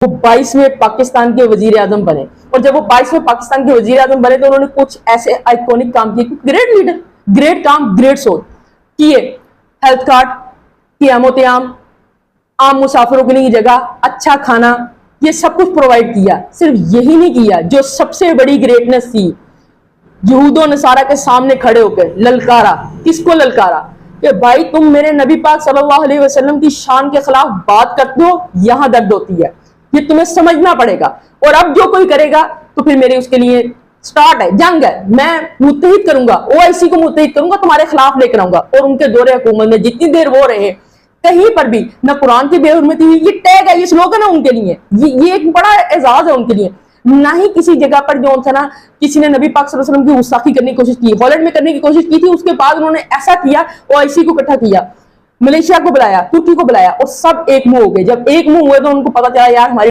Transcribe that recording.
وہ 22वें पाकिस्तान के वजीर आजम बने, और जब वो 22वें पाकिस्तान के वजीर आजम बने तो उन्होंने कुछ ऐसे आइकॉनिक काम किए, ग्रेट लीडर, ग्रेट काम, ग्रेट सोच किए। हेल्थ कार्ड, क़याम, आम मुसाफिरों के लिए जगह, अच्छा खाना, ये सब कुछ प्रोवाइड किया। सिर्फ यही नहीं किया, जो सबसे बड़ी ग्रेटनेस थी, यहूदो नसारा के सामने खड़े होकर ललकारा। किसको ललकारा? कि भाई तुम मेरे नबी पाक सल्लल्लाहु अलैहि वसल्लम की शान के खिलाफ बात करते हो, यहां दर्द होती है, ये तुम्हें समझना पड़ेगा। और अब जो कोई करेगा तो फिर मेरे उसके लिए स्टार्ट है, जंग है, मैं मुत्तहिद करूंगा, ओआईसी को मुत्तहिद करूंगा, तुम्हारे खिलाफ लेकर आऊंगा। और उनके दौरे हुकूमत में जितनी देर वो रहे, कहीं पर भी न कुरान की बेहुरमती हुई, ये टैग है, ये स्लोगन है उनके लिए, ये एक बड़ा एजाज है उनके लिए। ना ही किसी जगह पर जो था ना, किसी ने नबी पाक सल्लल्लाहु अलैहि वसल्लम की गुस्ताखी करने की कोशिश की। हॉलैंड में करने की कोशिश की थी, उसके बाद उन्होंने ऐसा किया, ओआईसी को इकट्ठा किया, मलेशिया को बुलाया, तुर्की को बुलाया, और सब एक मुंह हो गए। जब एक मुंह हुए तो उनको पता चला यार हमारी